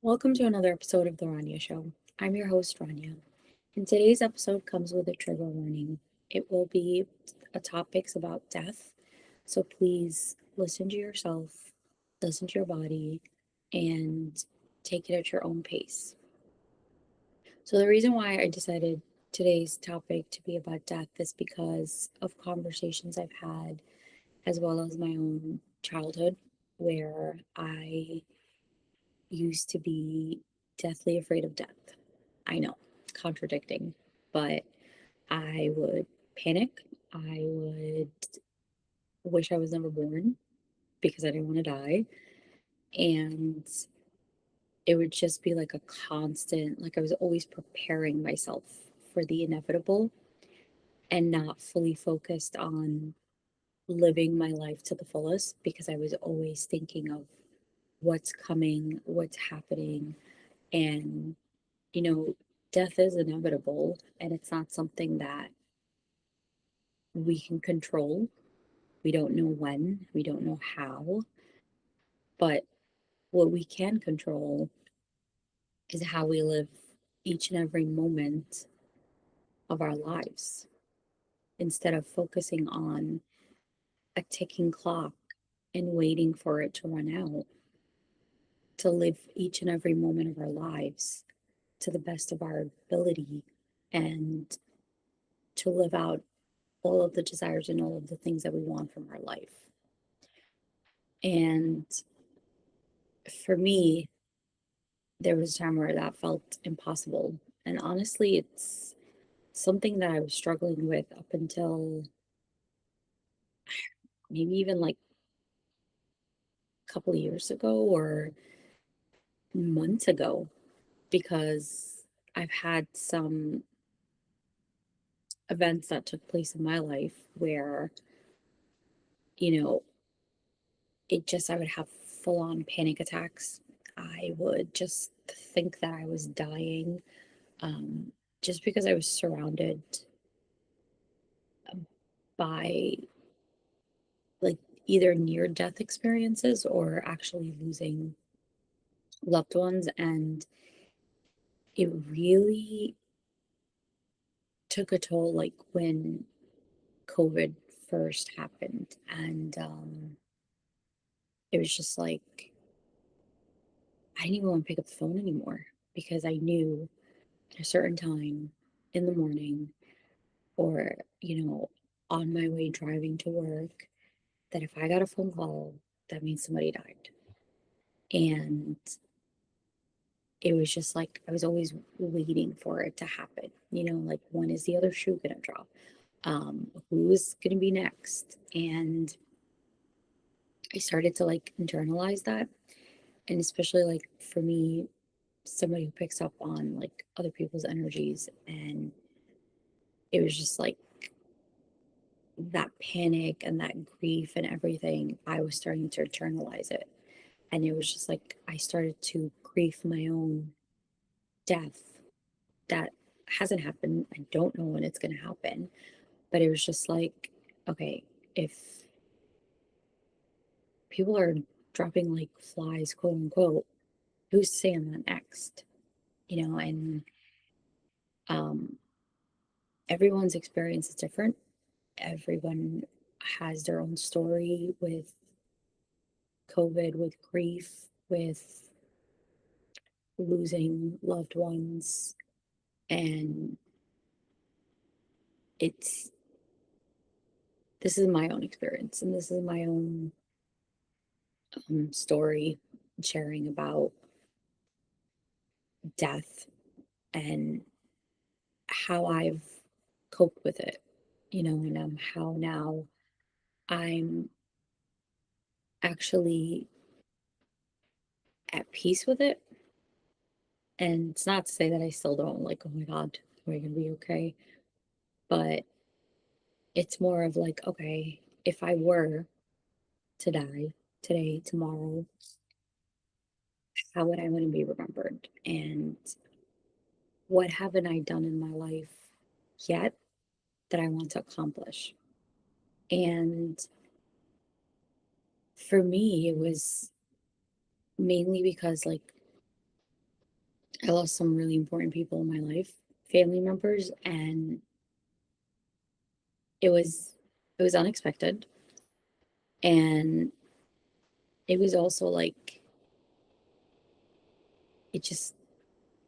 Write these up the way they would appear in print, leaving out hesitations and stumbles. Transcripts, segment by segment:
Welcome to another episode of The Rania Show. I'm your host, Rania, and today's episode comes with a trigger warning. It will be topics about death, so please listen to yourself, listen to your body, and take it at your own pace. So, the reason why I decided today's topic to be about death is because of conversations I've had, as well as my own childhood, where I used to be deathly afraid of death. I know, contradicting, but I would panic. I would wish I was never born because I didn't want to die. And it would just be like a constant, like I was always preparing myself for the inevitable and not fully focused on living my life to the fullest because I was always thinking of what's coming, what's happening, and you know, death is inevitable and it's not something that we can control. We don't know when, we don't know how, but what we can control is how we live each and every moment of our lives instead of focusing on a ticking clock and waiting for it to run out, to live each and every moment of our lives to the best of our ability and to live out all of the desires and all of the things that we want from our life. And for me, there was a time where that felt impossible. And honestly, it's something that I was struggling with up until maybe even like a couple of years ago or months ago, because I've had some events that took place in my life where, you know, I would have full on panic attacks. I would just think that I was dying, um, just because I was surrounded by like either near death experiences or actually losing loved ones. And it really took a toll, like when COVID first happened. And it was just like, I didn't even want to pick up the phone anymore because I knew at a certain time in the morning or, on my way driving to work that if I got a phone call, that means somebody died. And it was just like I was always waiting for it to happen. Like when is the other shoe gonna drop? Who's gonna be next? And I started to like internalize that. And especially like for me, somebody who picks up on like other people's energies, and it was just like that panic and that grief and everything, I was starting to internalize it. And it was just like I started to grieve my own death that hasn't happened. I don't know when it's going to happen, but it was just like, okay, if people are dropping like flies, quote unquote, who's to say I'm not next? And um, everyone's experience is different. Everyone has their own story with COVID, with grief, with losing loved ones. And it's, this is my own experience and this is my own story sharing about death and how I've coped with it, and how now I'm actually at peace with it. And it's not to say that I still don't like, oh my God, are we gonna be okay? But it's more of like, okay, if I were to die today, tomorrow, how would I want to be remembered? And what haven't I done in my life yet that I want to accomplish? And for me, it was mainly because, like, I lost some really important people in my life, family members, and it was it was unexpected. And it was also like it just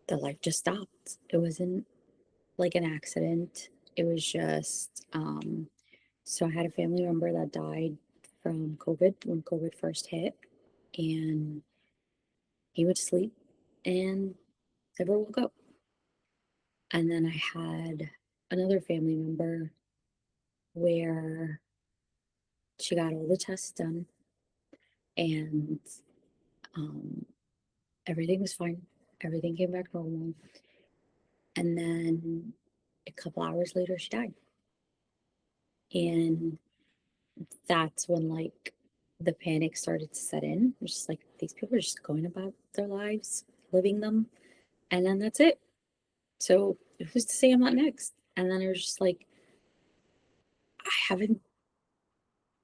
the life just stopped. It wasn't like an accident. It was just so I had a family member that died from COVID when COVID first hit, and he went to sleep and never woke up. And then I had another family member where she got all the tests done and um, everything was fine. Everything came back normal. And then a couple hours later, she died. And that's when like the panic started to set in. It's just like these people are just going about their lives, living them, and then that's it. So who's to say I'm not next? And then I was just like, I haven't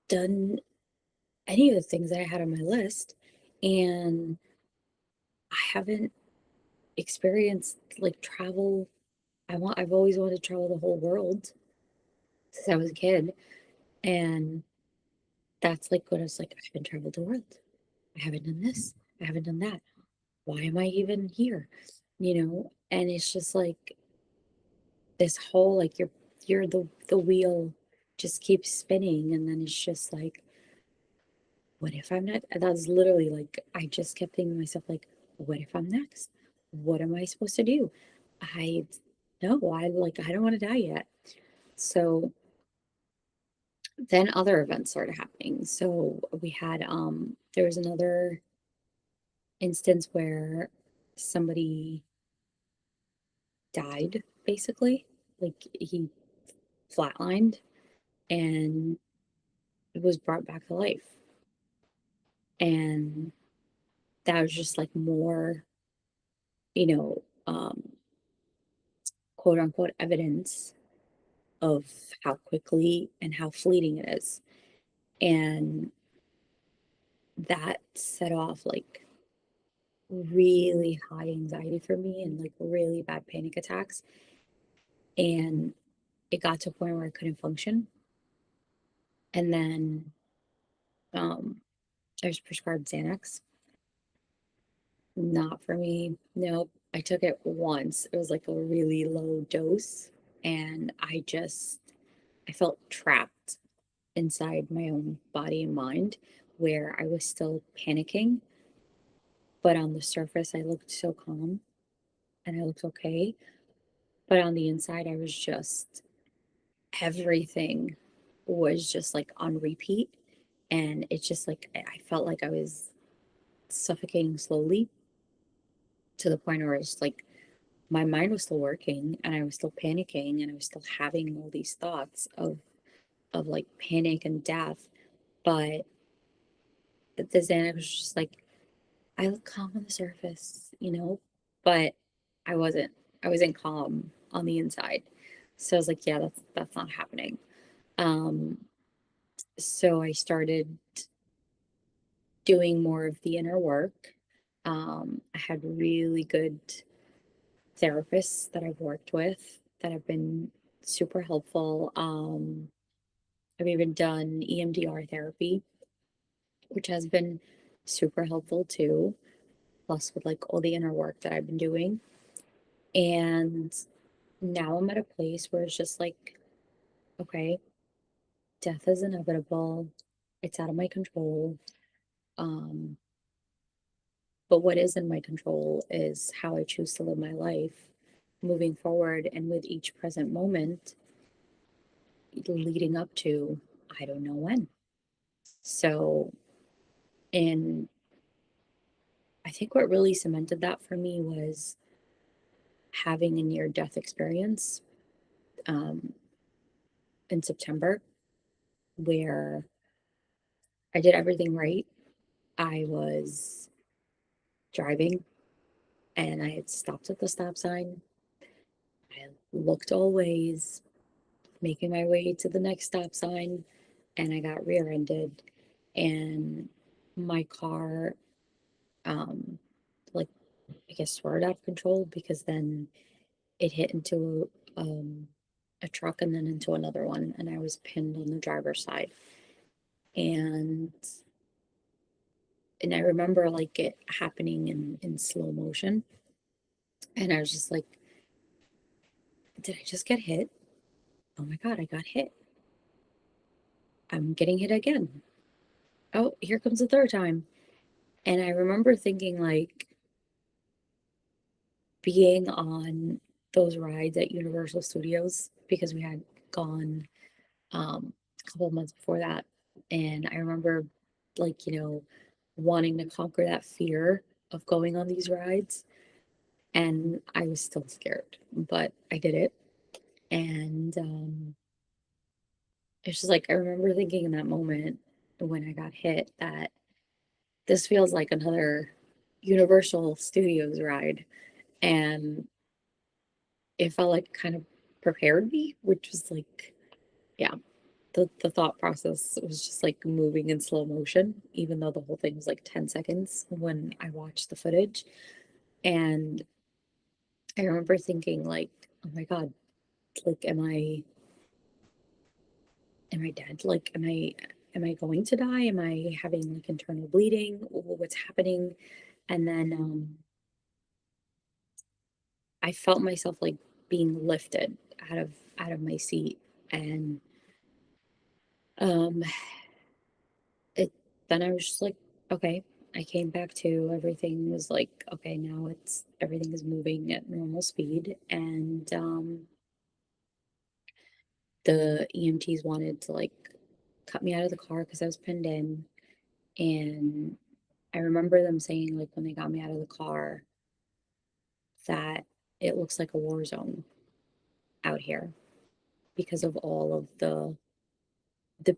done any of the things that I had on my list, and I haven't experienced like travel. I've always wanted to travel the whole world since I was a kid. And that's like when I was like, I haven't traveled the world. I haven't done this. I haven't done that. Why am I even here? And it's just like this whole like you're the wheel just keeps spinning, and then it's just like, what if I'm not? That's literally like I just kept thinking to myself, like, what if I'm next? What am I supposed to do? I no, I don't want to die yet. So then other events started happening. So we had there was another instance where somebody died basically. Like he flatlined and was brought back to life. And that was just like more, you know, quote unquote evidence of how quickly and how fleeting it is. And that set off like really high anxiety for me and like really bad panic attacks. And it got to a point where I couldn't function. And then um, I was prescribed Xanax. Not for me. Nope. I took it once. It was like a really low dose. And I felt trapped inside my own body and mind where I was still panicking. But on the surface, I looked so calm and I looked okay. But on the inside, I was just, everything was just like on repeat. And it's just like, I felt like I was suffocating slowly to the point where it's like my mind was still working and I was still panicking and I was still having all these thoughts of like panic and death. But the Xanax was just like, I look calm on the surface, but I wasn't. I wasn't calm on the inside. So I was like, yeah, that's not happening. Um, so I started doing more of the inner work. I had really good therapists that I've worked with that have been super helpful. I've even done EMDR therapy, which has been super helpful too, plus with like all the inner work that I've been doing. And now I'm at a place where it's just like, okay, death is inevitable. It's out of my control. Um, but what is in my control is how I choose to live my life moving forward and with each present moment leading up to I don't know when. So, and I think what really cemented that for me was having a near death experience um, in September where I did everything right. I was driving and I had stopped at the stop sign. I looked all ways, making my way to the next stop sign, and I got rear ended. And my car, um, like, guess, swerved out of control because then it hit into a truck and then into another one, and I was pinned on the driver's side. And I remember like it happening in slow motion, and I was just like, did I just get hit? Oh my god, I got hit. I'm getting hit again. Oh, here comes the third time. And I remember thinking like being on those rides at Universal Studios because we had gone a couple of months before that. And I remember, like, wanting to conquer that fear of going on these rides. And I was still scared, but I did it. And it's just like, I remember thinking in that moment when I got hit that this feels like another Universal Studios ride. And it felt like kind of prepared me, which was like, yeah, the thought process was just like moving in slow motion, even though the whole thing was like 10 seconds when I watched the footage. And I remember thinking like, oh my God, like am I dead? Like am I going to die? Am I having like internal bleeding? What's happening? And then I felt myself like being lifted out of my seat. And um it then I was just like, okay. I came back to everything was like, okay, now it's everything is moving at normal speed. And the EMTs wanted to like cut me out of the car because I was pinned in. And I remember them saying, like, when they got me out of the car, that it looks like a war zone out here because of all of the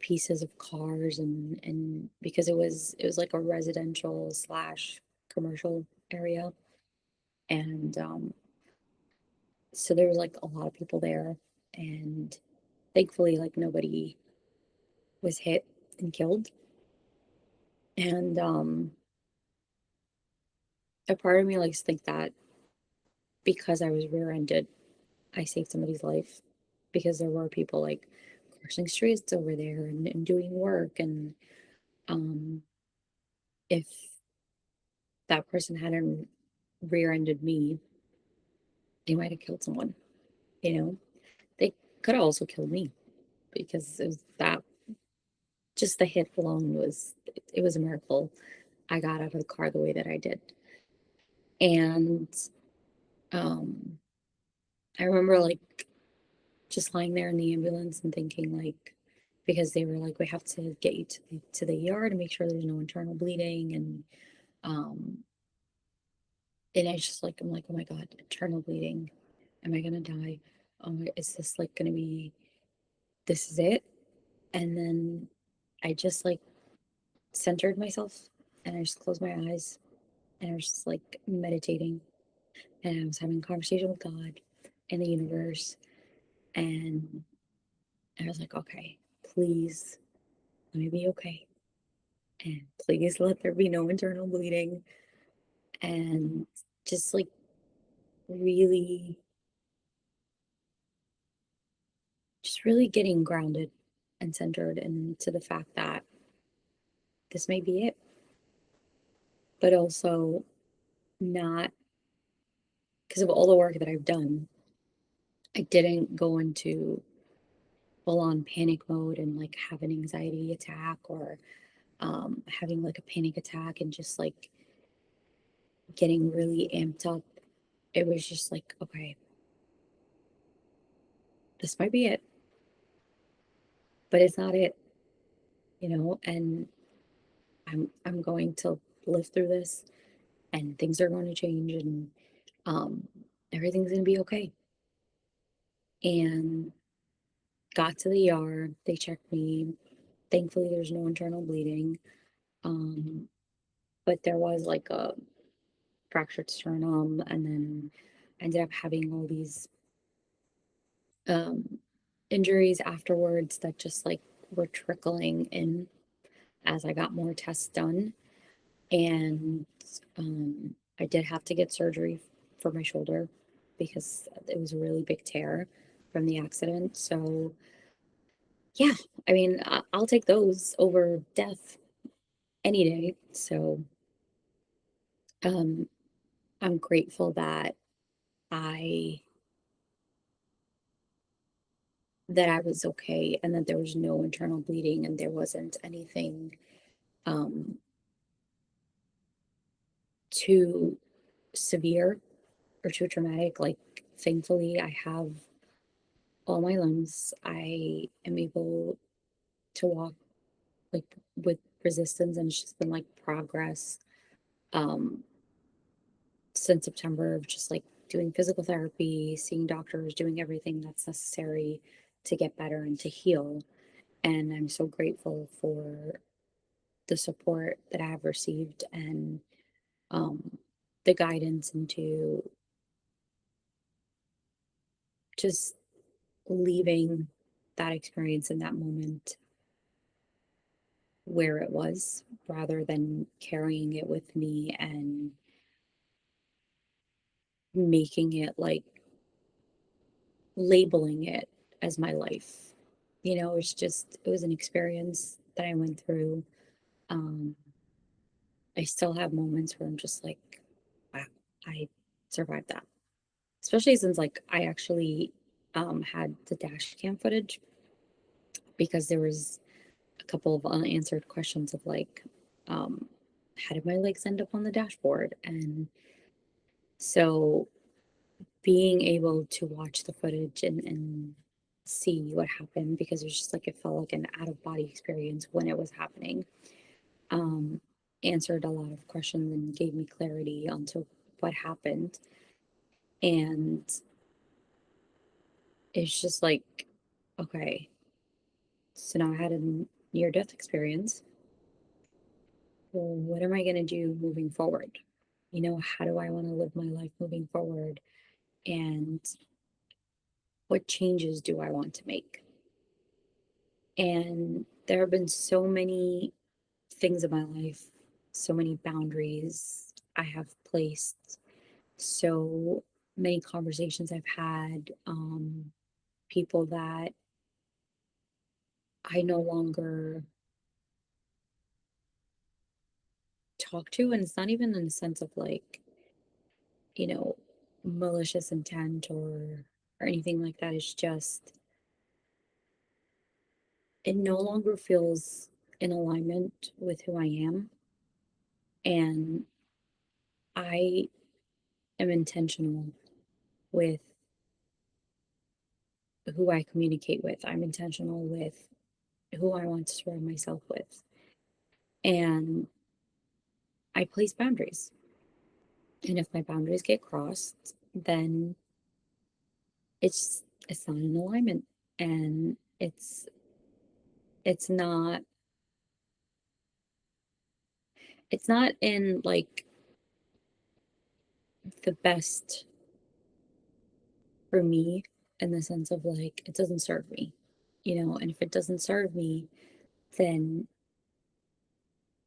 pieces of cars, and because it was like a residential slash commercial area. And so there was like a lot of people there, and thankfully like nobody was hit and killed. And a part of me likes to think that because I was rear-ended, I saved somebody's life, because there were people like crossing streets over there and doing work. And um if that person hadn't rear-ended me, they might have killed someone, you know. They could have also killed me, because it was that, just the hit alone it was a miracle I got out of the car the way that I did. And um I remember like just lying there in the ambulance and thinking like, because they were like, we have to get you to the ER to make sure there's no internal bleeding. Um and I just like, I'm like, oh my god, internal bleeding, am I gonna die? Is this like gonna be, this is it? And then I just like centered myself, and I just closed my eyes, and I was just like meditating, and I was having a conversation with God and the universe. And I was like, okay, please let me be okay. And please let there be no internal bleeding. And just like really, just really getting grounded and centered into the fact that this may be it, but also not, because of all the work that I've done, I didn't go into full on panic mode and like have an anxiety attack, or having like a panic attack and just like getting really amped up. It was just like, okay, this might be it, but it's not it, and I'm going to live through this, and things are going to change, and um everything's going to be okay. And got to the ER, they checked me. Thankfully there's no internal bleeding. Um but there was like a fractured sternum, and then I ended up having all these um injuries afterwards that just like were trickling in as I got more tests done. And I did have to get surgery for my shoulder because it was a really big tear from the accident. So, yeah, I mean, I'll take those over death any day. So, um, I'm grateful I that I was okay and that there was no internal bleeding and there wasn't anything um too severe or too traumatic. Like, thankfully, I have all my limbs. I am able to walk like with resistance, and it's just been like progress um since September of just like doing physical therapy, seeing doctors, doing everything that's necessary to get better and to heal. And I'm so grateful for the support that I have received and um the guidance into just leaving that experience in that moment where it was rather than carrying it with me and making it like labeling it as my life. It was an experience that I went through. Um, I still have moments where I'm just like, wow, I survived that. Especially since like I actually had the dash cam footage because there was a couple of unanswered questions of like, um, how did my legs end up on the dashboard? And so being able to watch the footage and see what happened, because it was just like it felt like an out of body experience when it was happening, um, answered a lot of questions and gave me clarity onto what happened. And it's just like, okay, so now I had a near death experience. Well, what am I going to do moving forward? How do I want to live my life moving forward? And what changes do I want to make? And there have been so many things in my life, so many boundaries I have placed, so many conversations I've had, people that I no longer talk to. And it's not even in the sense of like, you know, malicious intent or anything like that. It's just it no longer feels in alignment with who I am. And I am intentional with who I communicate with. I'm intentional with who I want to surround myself with. And I place boundaries. And if my boundaries get crossed, then it's not in alignment. And it's not it's not in like the best for me, in the sense of like it doesn't serve me, and if it doesn't serve me, then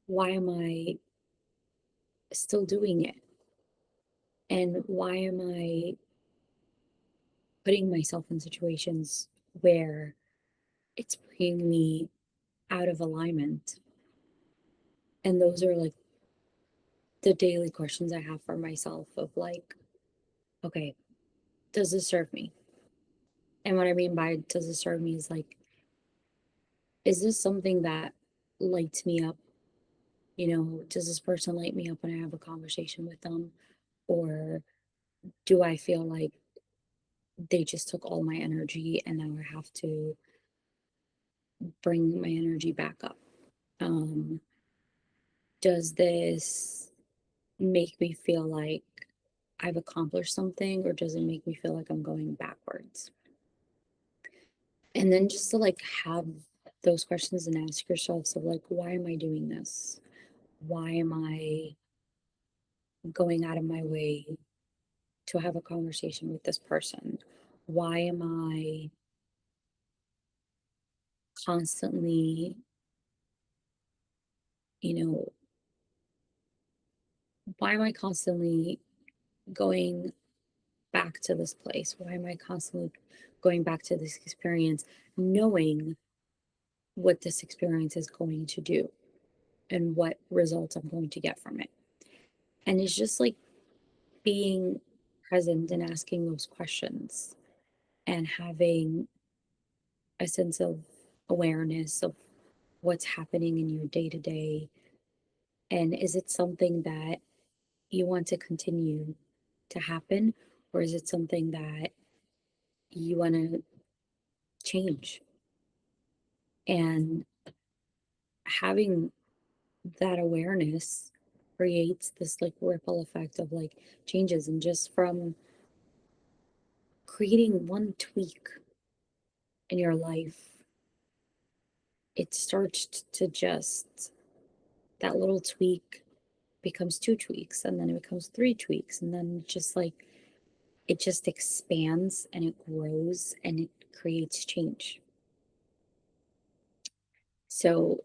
why am I still doing it? And why am I putting myself in situations where it's bringing me out of alignment? And those are like the daily questions I have for myself of like, okay, does this serve me? And what I mean by does this serve me is like, is this something that lights me up? Does this person light me up when I have a conversation with them? Or do I feel like they just took all my energy and now I have to bring my energy back up? Um, does this make me feel like I've accomplished something, or does it make me feel like I'm going backwards? And then just to like have those questions and ask yourself, so like, why am I doing this? Why am I going out of my way to have a conversation with this person? Why am I constantly, you know, why am I constantly going back to this place? Why am I constantly going back to this experience, knowing what this experience is going to do and what results I'm going to get from it? And it's just like being present and asking those questions and having a sense of awareness of what's happening in your day to day. And is it something that you want to continue to happen, or is it something that you want to change? And having that awareness creates this like ripple effect of like changes, and just from creating one tweak in your life, it starts to just, that little tweak becomes two tweaks, and then it becomes three tweaks, and then just like it just expands and it grows and it creates change. So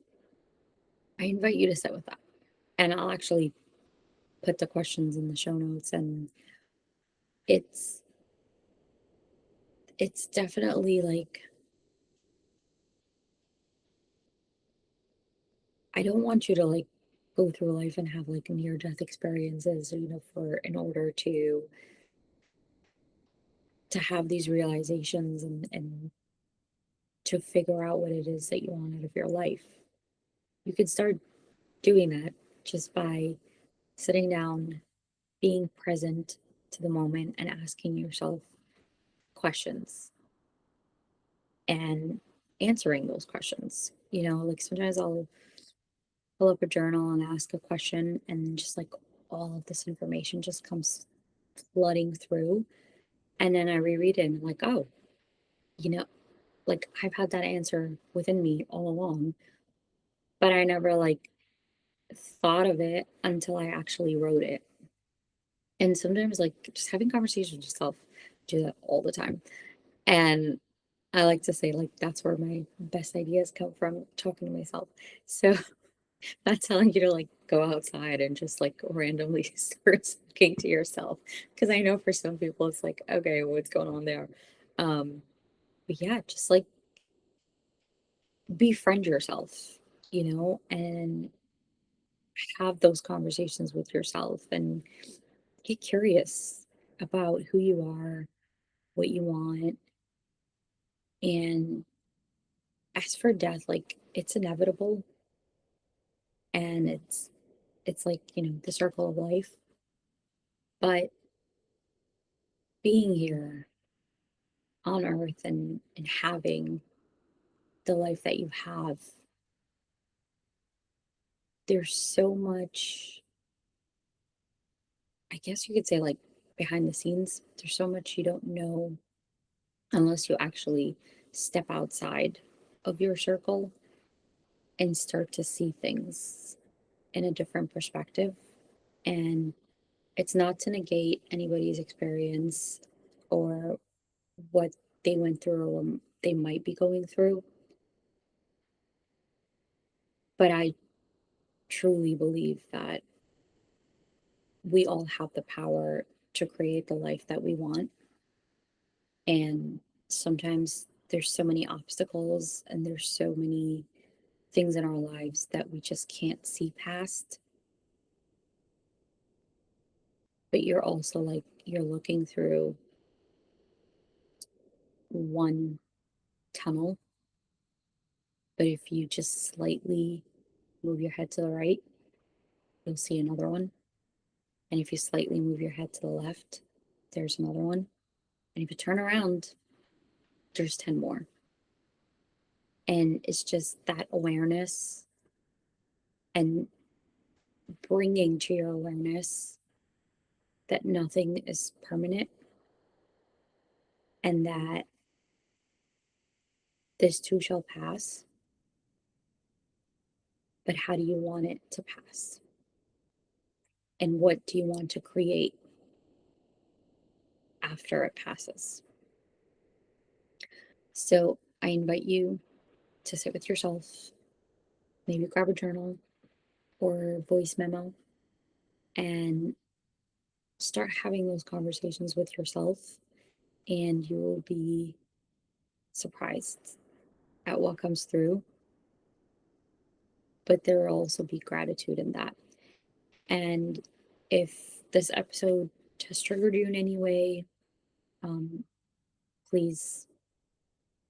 I invite you to sit with that. And I'll actually put the questions in the show notes. And it's it's definitely like, I don't want you to like go through life and have like near death experiences, for in order to have these realizations and to figure out what it is that you want out of your life. You can start doing that just by sitting down, being present to the moment, and asking yourself questions and answering those questions. Like sometimes I'll pull up a journal and ask a question, and just like all of this information just comes flooding through. And then I reread it and I'm like, oh, you know, like I've had that answer within me all along, but I never like thought of it until I actually wrote it. And sometimes, like, just having conversations with yourself, do that all the time. And I like to say, like, that's where my best ideas come from, talking to myself. So not telling you to like go outside and just like randomly start speaking to yourself. Cause I know for some people it's like, okay, what's going on there? Um, but yeah, just like befriend yourself, and have those conversations with yourself and get curious about who you are, what you want. And as for death, like it's inevitable, and it's like, the circle of life. But being here on earth and having the life that you have, there's so much, I guess you could say, like behind the scenes. There's so much you don't know unless you actually step outside of your circle and start to see things in a different perspective. And it's not to negate anybody's experience or what they went through or they might be going through, but I truly believe that we all have the power to create the life that we want. And sometimes there's so many obstacles and there's so many things in our lives that we just can't see past. But you're also like, you're looking through one tunnel. But if you just slightly move your head to the right, you'll see another one. And if you slightly move your head to the left, there's another one. And if you turn around, there's 10 more. And it's just that awareness and bringing to your awareness that nothing is permanent and that this too shall pass. But how do you want it to pass? And what do you want to create after it passes? So I invite you to sit with yourself, maybe grab a journal or voice memo, and start having those conversations with yourself, and you will be surprised at what comes through. But there will also be gratitude in that. And if this episode has triggered you in any way, um, please,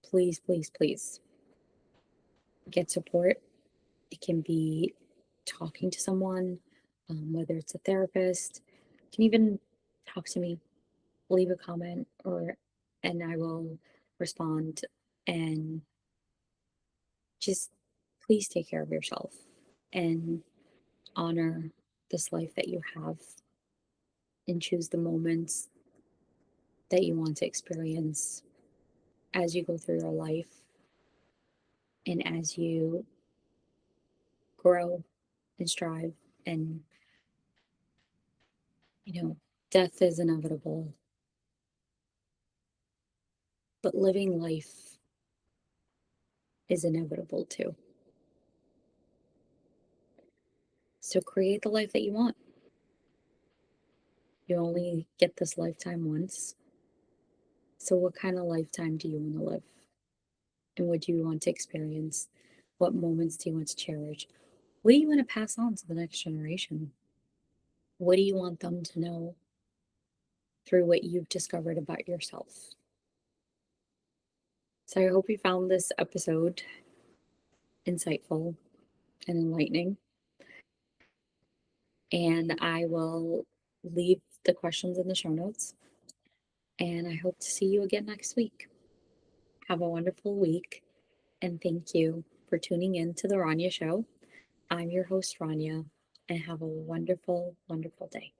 please, please, please get support. It can be talking to someone, whether it's a therapist. You can even talk to me, leave a comment, and I will respond. And just please take care of yourself and honor this life that you have, and choose the moments that you want to experience as you go through your life and as you grow and strive. And, death is inevitable, but living life is inevitable too. So create the life that you want. You only get this lifetime once. So, what kind of lifetime do you want to live? And what do you want to experience? What moments do you want to cherish? What do you want to pass on to the next generation? What do you want them to know through what you've discovered about yourself? So, I hope you found this episode insightful and enlightening. And I will leave the questions in the show notes. And I hope to see you again next week. Have a wonderful week. And thank you for tuning in to The Rania Show. I'm your host, Rania, and have a wonderful, wonderful day.